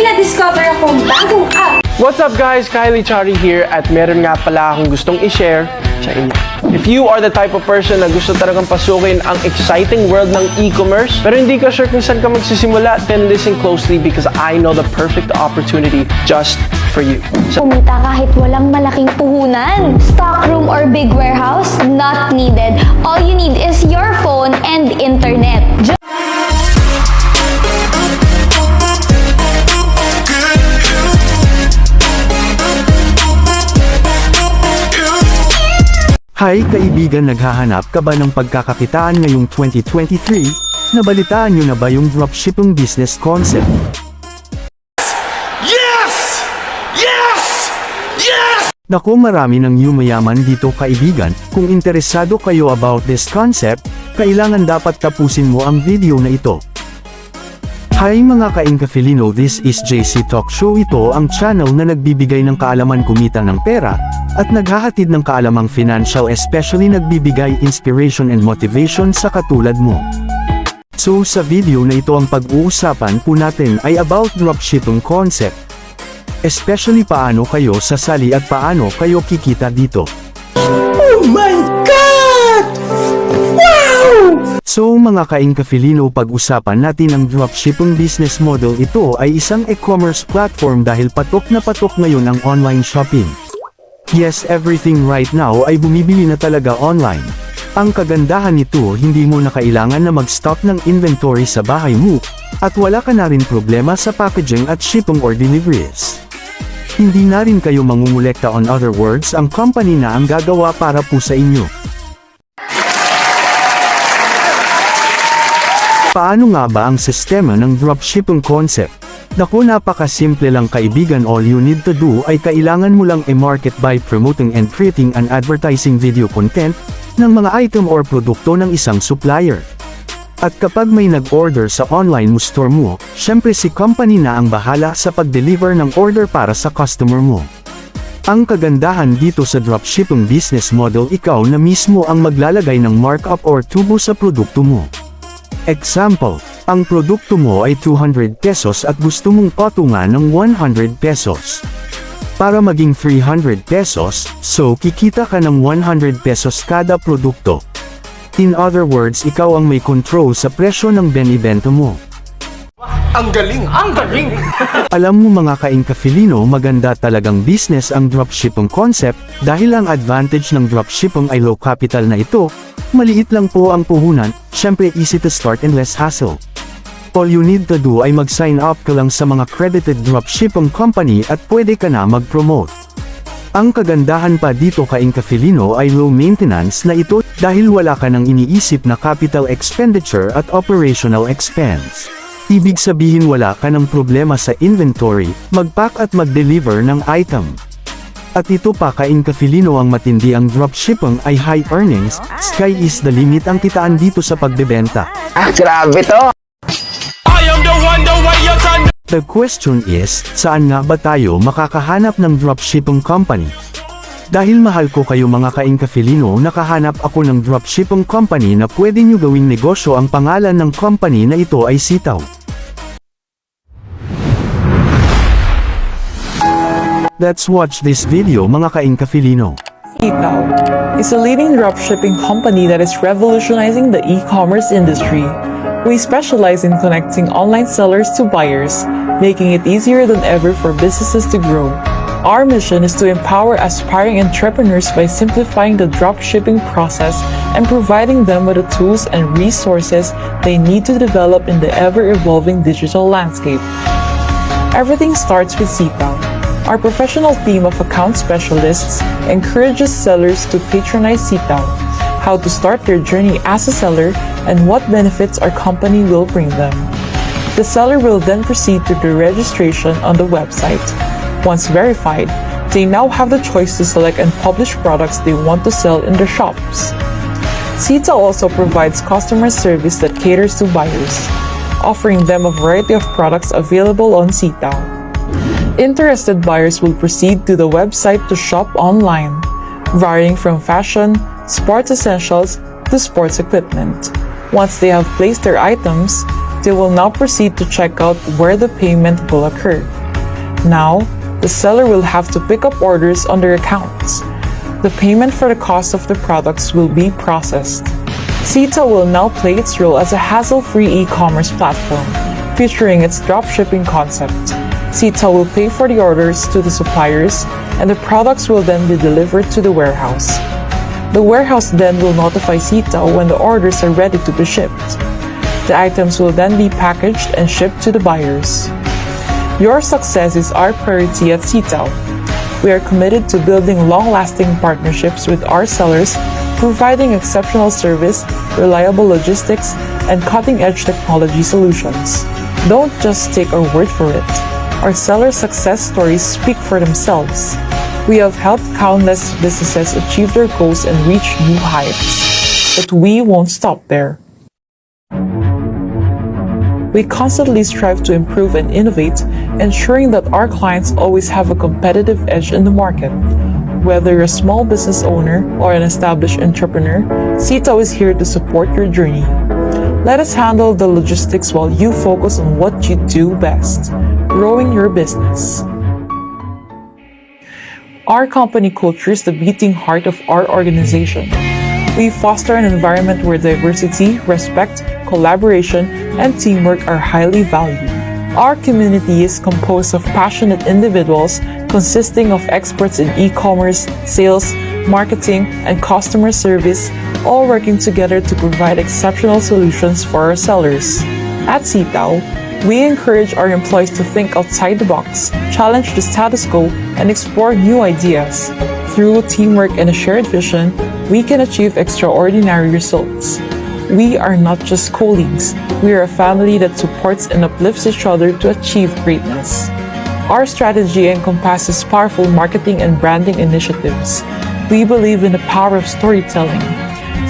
na-discover akong bagong app. What's up guys? Kylie Chari here at meron nga pala akong gustong i-share sa inyo. If you are the type of person na gusto talagang pasukin ang exciting world ng e-commerce pero hindi ka sure kung saan ka magsisimula, then listen closely because I know the perfect opportunity just for you. Kumita kahit walang malaking puhunan. Stockroom or big warehouse? Not needed. All you need is your phone and internet. Hi kaibigan, naghahanap ka ba ng pagkakakitaan ngayong 2023? Nabalitaan nyo na ba yung dropshipping business concept? Yes! Yes! Yes! Naku, marami ng yumayaman dito kaibigan. Kung interesado kayo about this concept, kailangan dapat tapusin mo ang video na ito. Hi mga ka-Filino, this is JcTalk Show. Ito ang channel na nagbibigay ng kaalaman kumita ng pera, at naghahatid ng kaalamang financial, especially nagbibigay inspiration and motivation sa katulad mo. So sa video na ito ang pag-uusapan po natin ay about dropshipping concept. Especially paano kayo sasali at paano kayo kikita dito. Oh my God! Wow! So mga ka-Filino, pag-usapan natin ang dropshipping business model. Ito ay isang e-commerce platform dahil patok na patok ngayon ang online shopping. Yes, everything right now ay bumibili na talaga online. Ang kagandahan nito, hindi mo na kailangan na mag-stock ng inventory sa bahay mo, at wala ka na rin problema sa packaging at shipping or deliveries. Hindi na rin kayo mangungulekta, on other words, ang company na ang gagawa para po sa inyo. Paano nga ba ang sistema ng dropshipping concept? Naku, napakasimple lang kaibigan. All you need to do ay kailangan mo lang i-market by promoting and creating an advertising video content ng mga item or produkto ng isang supplier. At kapag may nag-order sa online mo store mo, syempre si company na ang bahala sa pag-deliver ng order para sa customer mo. Ang kagandahan dito sa dropshipping business model, ikaw na mismo ang maglalagay ng markup or tubo sa produkto mo. Example, ang produkto mo ay 200 pesos at gusto mong patungan ng 100 pesos. Para maging 300 pesos, so kikita ka ng 100 pesos kada produkto. In other words, ikaw ang may control sa presyo ng benibenta mo. Ang galing! Ang galing! Alam mo mga ka-Filino, maganda talagang business ang dropshipping concept dahil ang advantage ng dropshipping ay low capital na ito. Maliit lang po ang puhunan, syempre easy to start and less hassle. All you need to do ay mag-sign up ka lang sa mga credited dropshipping company at pwede ka na mag-promote. Ang kagandahan pa dito ka-Filino ay low maintenance na ito dahil wala ka nang iniisip na capital expenditure at operational expense. Ibig sabihin wala ka ng problema sa inventory, mag-pack at mag-deliver ng item. At ito pa ka-Filino, ang matindi ang dropshipping ay high earnings, sky is the limit ang kitaan dito sa pagbebenta. Grabe to! I am the one, the way you turn. The question is, saan nga ba tayo makakahanap ng dropshipping company? Dahil mahal ko kayo mga ka-Filino, nakahanap ako ng dropshipping company na pwede nyo gawing negosyo. Ang pangalan ng company na ito ay Seataoo. Let's watch this video mga ka-Filino. Seataoo is a leading dropshipping company that is revolutionizing the e-commerce industry. We specialize in connecting online sellers to buyers, making it easier than ever for businesses to grow. Our mission is to empower aspiring entrepreneurs by simplifying the dropshipping process and providing them with the tools and resources they need to develop in the ever-evolving digital landscape. Everything starts with Seataoo. Our professional team of account specialists encourages sellers to patronize Seataoo, how to start their journey as a seller, and what benefits our company will bring them. The seller will then proceed to the registration on the website. Once verified, they now have the choice to select and publish products they want to sell in their shops. Seataoo also provides customer service that caters to buyers, offering them a variety of products available on Seataoo. Interested buyers will proceed to the website to shop online, varying from fashion, sports essentials, to sports equipment. Once they have placed their items, they will now proceed to check out where the payment will occur. Now, the seller will have to pick up orders on their accounts. The payment for the cost of the products will be processed. Seataoo will now play its role as a hassle-free e-commerce platform, featuring its dropshipping concept. Seataoo will pay for the orders to the suppliers, and the products will then be delivered to the warehouse. The warehouse then will notify Seataoo when the orders are ready to be shipped. The items will then be packaged and shipped to the buyers. Your success is our priority at Seataoo. We are committed to building long-lasting partnerships with our sellers, providing exceptional service, reliable logistics, and cutting-edge technology solutions. Don't just take our word for it. Our seller success stories speak for themselves. We have helped countless businesses achieve their goals and reach new heights. But we won't stop there. We constantly strive to improve and innovate, ensuring that our clients always have a competitive edge in the market. Whether you're a small business owner or an established entrepreneur, Seataoo is here to support your journey. Let us handle the logistics while you focus on what you do best, growing your business. Our company culture is the beating heart of our organization. We foster an environment where diversity, respect, collaboration, and teamwork are highly valued. Our community is composed of passionate individuals consisting of experts in e-commerce, sales, marketing, and customer service, all working together to provide exceptional solutions for our sellers. At Seataoo, we encourage our employees to think outside the box, challenge the status quo, and explore new ideas. Through teamwork and a shared vision, we can achieve extraordinary results. We are not just colleagues, we are a family that supports and uplifts each other to achieve greatness. Our strategy encompasses powerful marketing and branding initiatives. We believe in the power of storytelling.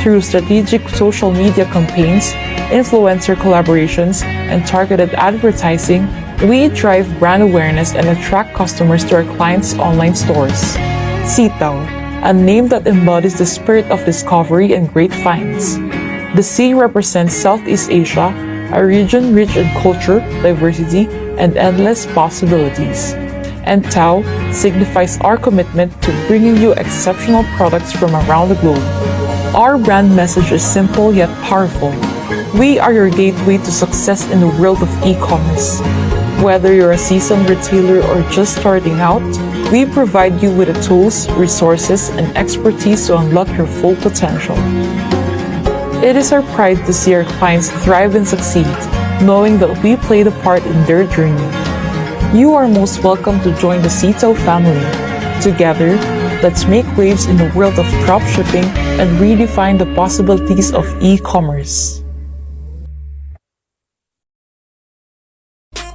Through strategic social media campaigns, influencer collaborations, and targeted advertising, we drive brand awareness and attract customers to our clients' online stores. Seataoo, a name that embodies the spirit of discovery and great finds. The C represents Southeast Asia, a region rich in culture, diversity, and endless possibilities. And Tao signifies our commitment to bringing you exceptional products from around the globe. Our brand message is simple yet powerful. We are your gateway to success in the world of e-commerce. Whether you're a seasoned retailer or just starting out, we provide you with the tools, resources, and expertise to unlock your full potential. It is our pride to see our clients thrive and succeed, knowing that we played a part in their journey. You are most welcome to join the Seataoo family. Together, let's make waves in the world of dropshipping and redefine the possibilities of e-commerce.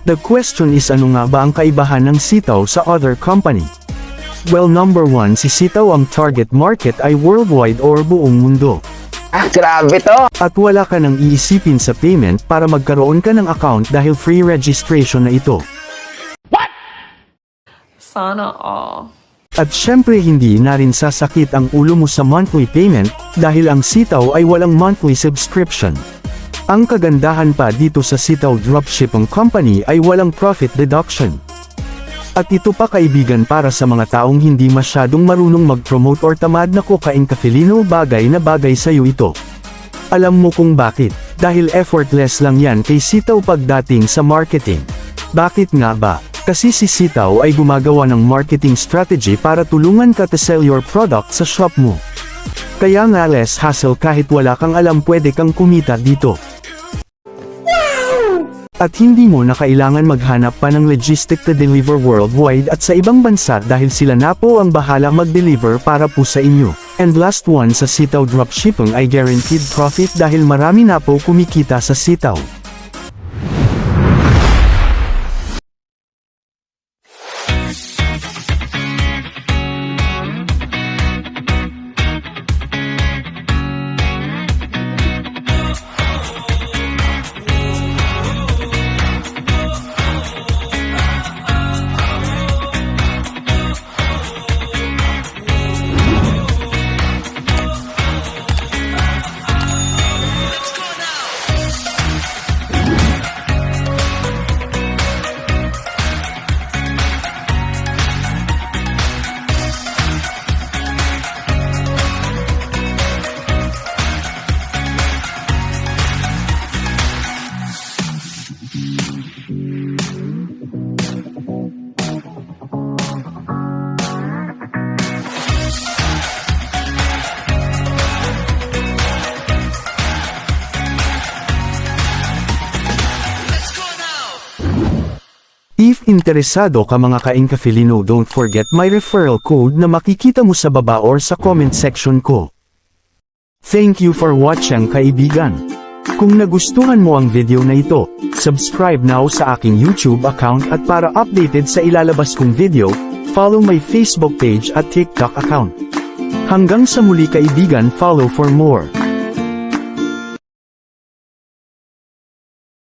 The question is, ano nga ba ang kaibahan ng Seataoo sa other company? Well, number 1, si Seataoo ang target market ay worldwide or buong mundo. Grabe to! At wala ka nang iisipin sa payment para magkaroon ka ng account dahil free registration na ito. Sana all. At syempre hindi na rin sasakit ang ulo mo sa monthly payment dahil ang Seataoo ay walang monthly subscription. Ang kagandahan pa dito sa Seataoo Dropshipping Company ay walang profit deduction. At ito pa kaibigan para sa mga taong hindi masyadong marunong mag-promote or tamad na kukain kafilino, bagay na bagay sa'yo ito. Alam mo kung bakit? Dahil effortless lang yan kay Seataoo pagdating sa marketing. Bakit nga ba? Kasi si Seataoo ay gumagawa ng marketing strategy para tulungan ka to sell your product sa shop mo. Kaya nga less hassle, kahit wala kang alam pwede kang kumita dito. At hindi mo na kailangan maghanap pa ng logistic to deliver worldwide at sa ibang bansa dahil sila na po ang bahala mag-deliver para po sa inyo. And last one, sa Seataoo Dropshipping ay guaranteed profit dahil marami na po kumikita sa Seataoo. If interesado ka mga ka-Inkafilino, don't forget my referral code na makikita mo sa baba or sa comment section ko. Thank you for watching kaibigan. Kung nagustuhan mo ang video na ito, subscribe now sa aking YouTube account at para updated sa ilalabas kong video, follow my Facebook page at TikTok account. Hanggang sa muli kaibigan, follow for more.